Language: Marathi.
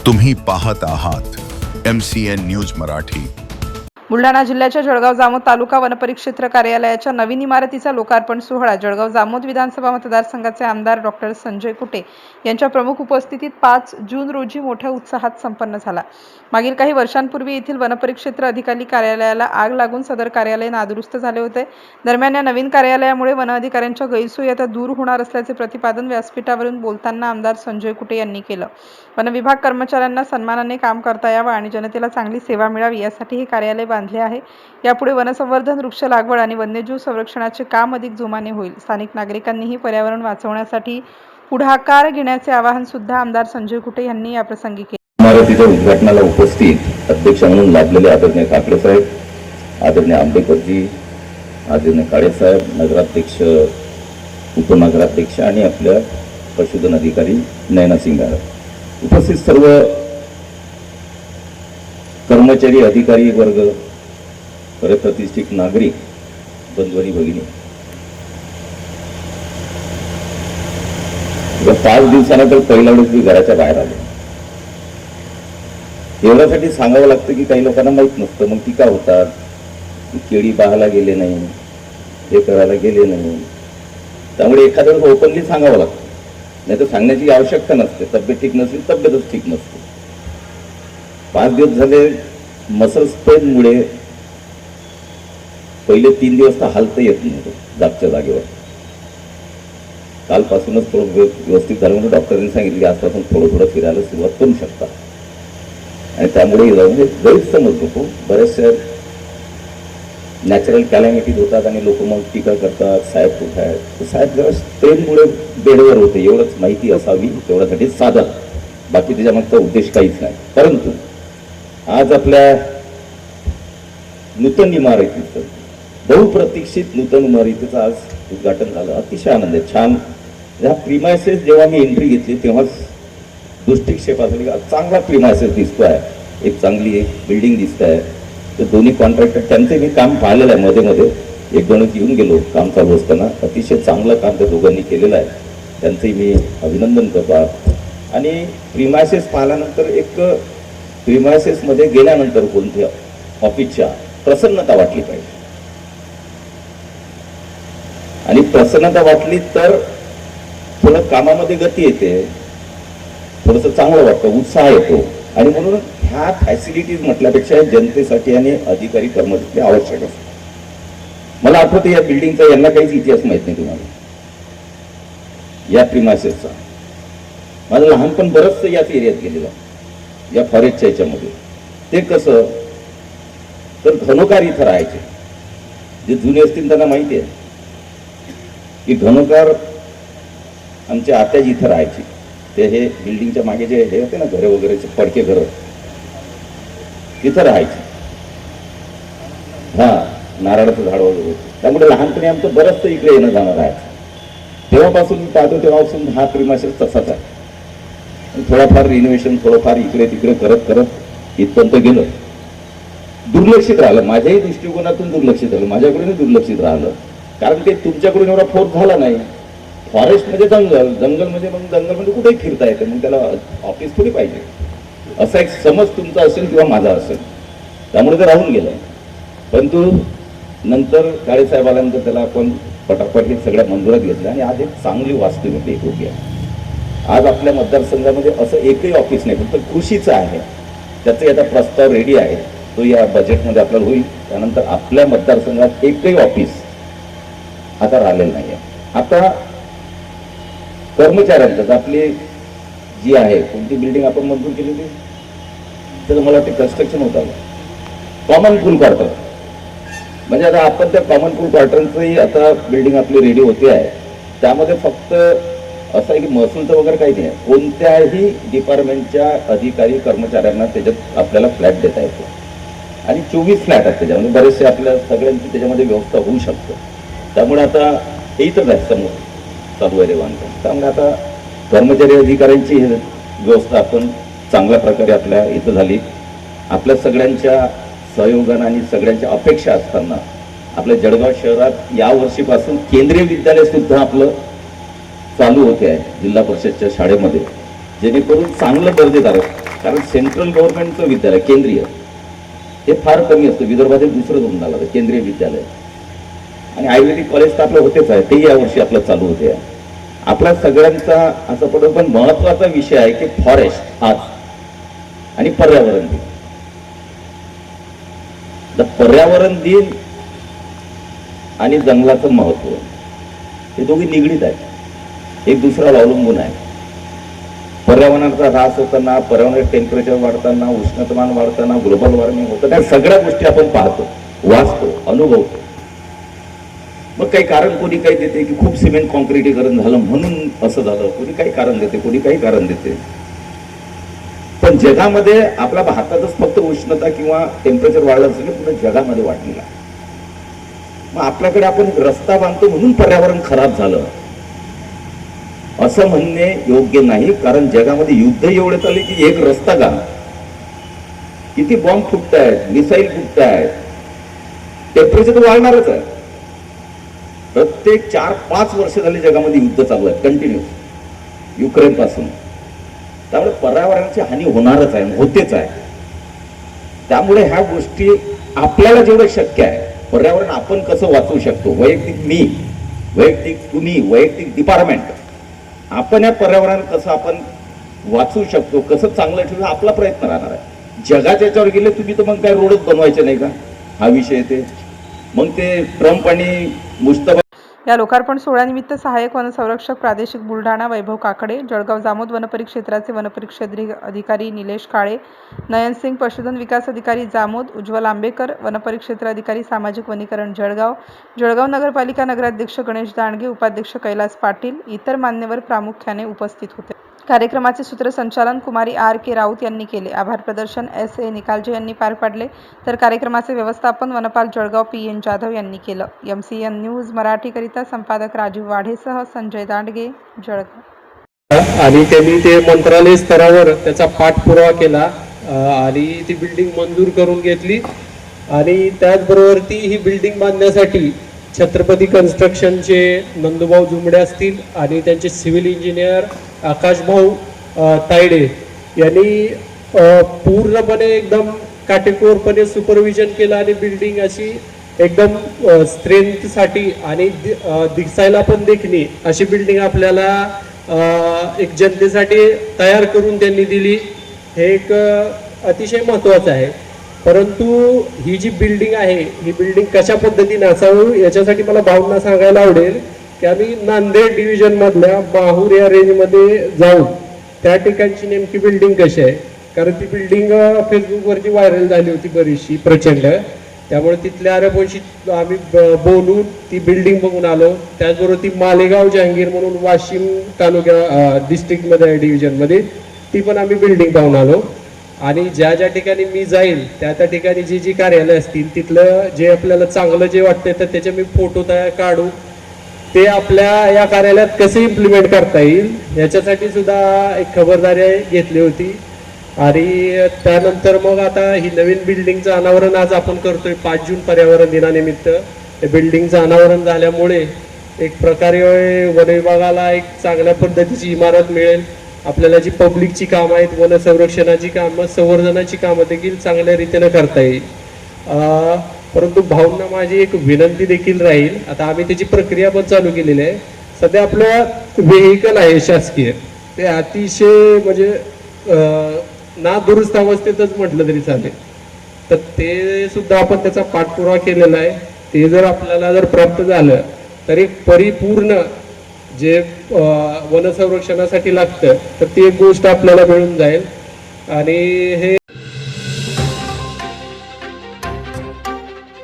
तुम्ही पाहत आहात MCN न्यूज मराठी। बुलढाणा जिल्ह्याच्या जळगाव जामोद तालुका वनपरिक्षेत्र कार्यालयाच्या नवीन इमारतीचा लोकार्पण सोहळा जळगाव जामोद विधानसभा मतदारसंघाचे आमदार डॉक्टर संजय कुटे यांच्या प्रमुख उपस्थितीत 5 जून रोजी मोठ्या उत्साहात संपन्न झाला। मागील काही वर्षांपूर्वी येथील वनपरिक्षेत्र अधिकारी कार्यालयाला आग लागून सदर कार्यालय नादुरुस्त झाले होते। दरम्यान या नवीन कार्यालयामुळे वन अधिकाऱ्यांच्या गैरसोयी आता दूर होणार असल्याचे प्रतिपादन व्यासपीठावरून बोलताना आमदार संजय कुटे यांनी केलं। वन विभाग कर्मचाऱ्यांना सन्मानाने काम करता यावं आणि जनतेला चांगली सेवा मिळावी यासाठी हे कार्यालय बांधले आहे। यापुढे वनसंवर्धन, वृक्ष लागवड आणि वन्यजीव संरक्षणाचे काम अधिक जोमाने होईल। स्थानिक नागरिकांनीही पर्यावरण वाचवण्यासाठी पुढाकार घेण्याचे आवाहन सुद्धा आमदार संजय कुटे यांनी याप्रसंगी केले। इमारतीच्या उद्घाटनाला उपस्थित अध्यक्ष म्हणून लाभलेले आदरणीय ठाकरे साहेब, आदरणीय आंबेकरजी, आदरणीय काळे साहेब, नगराध्यक्ष, उपनगराध्यक्ष आणि आपल्या पशुधन अधिकारी नयना सिंग, उपस्थित सर्व कर्मचारी, अधिकारी वर्ग, प्रतिष्ठित नागरिक बंधू भगिनी, 5 दिवसानंतर पहिल्या वेळेस मी घराच्या बाहेर आलो। एवढ्यासाठी सांगावं लागतं की काही लोकांना माहीत नसतं, मग टीका होतात, केळी पाहायला गेले नाही, हे करायला गेले नाही। त्यामुळे एखाद्या वेळेस ओपनली सांगावं लागतं, नाही तर सांगण्याची आवश्यकता नसते। तब्येत ठीक नसली, तब्येतच ठीक नसते। 5 दिवस झाले मसल स्पेनमुळे पहिले 3 दिवस तर हालता येत नव्हतं जागच्या जागेवर। कालपासूनच थोडं व्यवस्थित झालं म्हणून डॉक्टरांनी सांगितलं की आजपासून थोडं फिरायला सुरुवात करू शकता। आणि त्यामुळे गैरसमज नको, बरेचसे नॅचरल कॅलॅमिटीज होतात आणि लोक मग टीका करतात, साहेब कुठे आहेत। साहेब जरा स्ट्रेनमुळे बेडवर होते, एवढंच माहिती असावी तेवढ्यासाठी साधा, बाकी त्याच्यामागचा उद्देश काहीच नाही। परंतु आज आपल्या नूतन इमारतीचं, बहुप्रतीक्षित नूतन इमारतीचं आज उद्घाटन झालं। अतिशय आनंद आहे, छान। ह्या प्रिमायसेस जेव्हा मी एंट्री घेतली तेव्हाच दृष्टिक्षेप असली का चांगला प्रिमायसेस दिसतो आहे, एक चांगली एक बिल्डिंग दिसत आहे। तर दोन्ही कॉन्ट्रॅक्टर त्यांचे मी काम पाहिलेलं आहे, मध्ये 1-2 येऊन गेलो काम चालू असताना। अतिशय चांगलं काम त्या दोघांनी केलेलं आहे, त्यांचंही मी अभिनंदन करतो। आणि प्रिमायसेस पाहिल्यानंतर एक प्रिमायसेसमध्ये गेल्यानंतर कोणत्या ऑफिसच्या प्रसन्नता वाटली पाहिजे, आणि प्रसन्नता वाटली तर थोडं कामामध्ये गती येते, थोडंसं चांगलं वाटतं, उत्साह येतो। आणि म्हणून ह्या फॅसिलिटीज म्हटल्यापेक्षा जनतेसाठी आणि अधिकारी कर्मचारी आवश्यक असतात। मला आठवतं या बिल्डिंगचा यांना काहीच इतिहास माहित नाही तुम्हाला, या प्रिमायसेसचा। माझं लहानपण बरंचसं याच एरियात गेलेलं, या फॉरेस्टच्या याच्यामध्ये। ते कसं तर धनुकार इथं राहायचे, जे जुने असतील त्यांना माहिती आहे की धनुकार आमच्या आत्याजी इथं राहायची। ते हे बिल्डिंगच्या मागे जे हे होते ना घरे वगैरेचे पडके घर, तिथं राहायचे। नारळाचं झाड वगैरे, त्यामुळे लहानपणी आमचं बरंचसं इकडे येणं जाणं राहायचं। तेव्हापासून मी पाहतो तेव्हापासून हा प्रिमायसेस तसाच आहे। थोडाफार रिनोव्हेशन, थोडंफार इकडे तिकडे करत इथपर्यंत गेलं। दुर्लक्षित राहिलं, माझ्याही दृष्टिकोनातून दुर्लक्षित राहिलं, माझ्याकडूनही दुर्लक्षित राहिलं, कारण ते तुमच्याकडून एवढा फोर्स झाला नाही। फॉरेस्ट म्हणजे जंगल म्हणजे मग जंगलमध्ये कुठेही फिरता येते, मग त्याला ऑफिस थोडी पाहिजे, असा एक समज तुमचा असेल किंवा माझा असेल, त्यामुळे ते राहून गेलं। परंतु नंतर काळे साहेब आल्यानंतर त्याला आपण पटापट हे सगळ्या मंजुरात घेतल्या आणि आज एक चांगली वास्तविकता एक होती आहे। आज आपल्या मतदारसंघामध्ये असं एकही ऑफिस नाही, फक्त कृषीचं आहे, त्याचे आता प्रस्ताव रेडी आहे, तो या बजेटमध्ये आपल्याला होईल। त्यानंतर आपल्या मतदारसंघात एकही ऑफिस आता राहिलेलं नाही आहे। आता कर्मचाऱ्यांचं आपली जी आहे कोणती बिल्डिंग आपण मंजूर केली होती, तर मला वाटतं कन्स्ट्रक्शन होत आलं कॉमन पूल क्वार्टर, म्हणजे आता आपण त्या कॉमन पूल क्वार्टरचंही आता बिल्डिंग आपली रेडी होते आहे। त्यामध्ये फक्त असं आहे की महसूलचं वगैरे काही नाही, कोणत्याही डिपार्टमेंटच्या अधिकारी कर्मचाऱ्यांना त्याच्यात आपल्याला फ्लॅट देता येतो आणि 24 फ्लॅट आहेत त्याच्यामध्ये, बरेचसे आपल्या सगळ्यांची त्याच्यामध्ये व्यवस्था होऊ शकते। त्यामुळे आता हे इथंच आहे समोर चालू आहे बांधकाम। त्यामुळे आता कर्मचारी अधिकाऱ्यांची व्यवस्था आपण चांगल्या प्रकारे आपल्या इथं झाली। आपल्या सगळ्यांच्या सहयोगानं आणि सगळ्यांच्या अपेक्षा असताना आपल्या जळगाव शहरात या वर्षीपासून केंद्रीय विद्यालय सुद्धा आपलं चालू होते आहे जिल्हा परिषदच्या शाळेमध्ये, जेणेकरून चांगलं दर्जेदार कारण सेंट्रल गव्हर्नमेंटचं विद्यालय केंद्रीय हे फार कमी असतं. विदर्भात एक दुसरं दोन झालं केंद्रीय विद्यालय. आणि आयुर्वेदिक कॉलेज तर आपलं होतेच आहे, तेही यावर्षी आपलं चालू होते. आपला सगळ्यांचा असं पडतो, पण महत्वाचा विषय आहे की फॉरेस्ट आज आणि पर्यावरण दिन. पर्यावरण दिन आणि जंगलाचं महत्व हे दोघी निगडीत आहेत, एक दुसऱ्याला अवलंबून आहे. पर्यावरणाचा ऱ्हास होताना, पर्यावरणाचं टेम्परेचर वाढताना, उष्णतामान वाढताना, ग्लोबल वॉर्मिंग होतं, त्या सगळ्या गोष्टी आपण पाहतो, वाचतो, अनुभवतो. मग काही कारण कोणी काही देते की खूप सिमेंट कॉन्क्रिटीकरण झालं म्हणून असं झालं, कोणी काही कारण देते, कोणी काही कारण देते. पण जगामध्ये आपल्या भारतातच फक्त उष्णता किंवा टेम्परेचर वाढलं असेल, पुढे जगामध्ये वाढलेला. मग आपल्याकडे आपण रस्ता बांधतो म्हणून पर्यावरण खराब झालं असं म्हणणे योग्य नाही. कारण जगामध्ये युद्ध एवढे चालले की एक रस्ता का किती बॉम्ब फुटतायत, मिसाईल फुटतायत, टेम्परेचर तर वाढणारच आहे. प्रत्येक 4-5 वर्ष झाली जगामध्ये युद्ध चालू आहे कंटिन्यूस, युक्रेन पासून. त्यामुळे पर्यावरणाची हानी होणारच आहे, होतेच आहे. त्यामुळे ह्या गोष्टी आपल्याला जेवढं शक्य आहे, पर्यावरण आपण कसं वाचवू शकतो, वैयक्तिक मी, वैयक्तिक तुम्ही, वैयक्तिक डिपार्टमेंट, आपण या पर्यावरण कसं आपण वाचवू शकतो, कसं चांगलं ठेवू, आपला प्रयत्न राहणार आहे. जगाच्या याच्यावर गेले तुम्ही तर मग काय रोडच बनवायचे नाही का, हा विषय येते. मग ते ट्रम्प आणि मुस्तफा. या लोकार्पण सोहळ्यानिमित्त सहाय्यक वनसंरक्षक प्रादेशिक बुलढाणा वैभव काकडे, जळगाव जामोद वनपरिक्षेत्राचे वनपरिक्षेत्र अधिकारी निलेश काळे, नयन सिंग पशुधन विकास अधिकारी जामोद, उज्ज्वल आंबेकर वनपरिक्षेत्र अधिकारी सामाजिक वनीकरण जळगाव, जळगाव नगरपालिका नगराध्यक्ष गणेश दांडगे, उपाध्यक्ष कैलास पाटील, इतर मान्यवर प्रामुख्याने उपस्थित होते. कार्यक्रमाचे सूत्रसंचालन कुमारी आर के राऊत यांनी केले. आभार प्रदर्शन एस ए निकालजे यांनी पार पाडले, तर कार्यक्रमाचे व्यवस्थापन वनपाल जळगाव पी एन जाधव यांनी केलं. MCN न्यूज मराठीकरिता संपादक राजीव वाढेसह संजय दांडगे, जळगाव. आणि त्यांनी ते मंत्रालय स्तरावर त्याचा पाठपुरावा केला आणि ती बिल्डिंग मंजूर करून घेतली. आणि त्याचबरोबर ती ही बिल्डिंग बांधण्यासाठी छत्रपती कन्स्ट्रक्शनचे नंदूभाऊ जुमडे असतील आणि त्यांचे सिव्हिल इंजिनियर आकाशभाऊ तायडे यांनी पूर्णपणे एकदम काटेकोरपणे सुपरविजन केलं आणि बिल्डिंग अशी एकदम स्ट्रेंथसाठी आणि दिसायला पण देखणी अशी बिल्डिंग आपल्याला एक जनतेसाठी तयार करून त्यांनी दिली. हे एक अतिशय महत्त्वाचं आहे. परंतु ही जी बिल्डिंग आहे, ही बिल्डिंग कशा पद्धतीने असावी याच्यासाठी मला भावना सांगायला आवडेल की आम्ही नांदेड डिव्हिजन मधल्या माहूर या रेंजमध्ये जाऊन त्या ठिकाणची नेमकी बिल्डिंग कशी आहे, कारण ती बिल्डिंग फेसबुकवरती व्हायरल झाली होती बरीचशी प्रचंड. त्यामुळे तिथल्या आरबोशी आम्ही बोलून ती बिल्डिंग बघून आलो. त्याचबरोबर ती मालेगाव जहांगीर म्हणून वाशिम तालुक्या डिस्ट्रिक्टमध्ये आहे, डिव्हिजनमध्ये, ती पण आम्ही बिल्डिंग पाहून आलो. आणि ज्या ज्या ठिकाणी मी जाईल त्या त्या ठिकाणी जी जी कार्यालय असतील तिथलं जे आपल्याला चांगलं जे वाटतंय तर त्याचे मी फोटो तयार काढू, ते आपल्या या कार्यालयात कसे इम्प्लिमेंट करता येईल याच्यासाठी सुद्धा एक खबरदारी घेतली होती. आणि त्यानंतर मग आता ही नवीन बिल्डिंगचं अनावरण आज आपण करतोय 5 जून पर्यावरण दिनानिमित्त. बिल्डिंगचं अनावरण झाल्यामुळे एक प्रकारे वन विभागाला एक चांगल्या पद्धतीची इमारत मिळेल. आपल्याला जी पब्लिकची कामं आहेत, वन संरक्षणाची कामं, संवर्धनाची कामं देखील चांगल्या रीतीने करता येईल. परंतु भावना माझी एक विनंती देखील राहील. आता आम्ही त्याची प्रक्रिया पण चालू केलेली आहे. सध्या आपलं व्हेकल आहे शासकीय, ते अतिशय म्हणजे नादुरुस्त अवस्थेतच म्हटलं तरी चालेल. तर ते सुद्धा आपण त्याचा पाठपुरावा केलेला आहे. ते जर आपल्याला जर प्राप्त झालं तर एक परिपूर्ण जे वन संरक्षणासाठी लागतं तर ती एक गोष्ट आपल्याला मिळून जाईल. आणि हे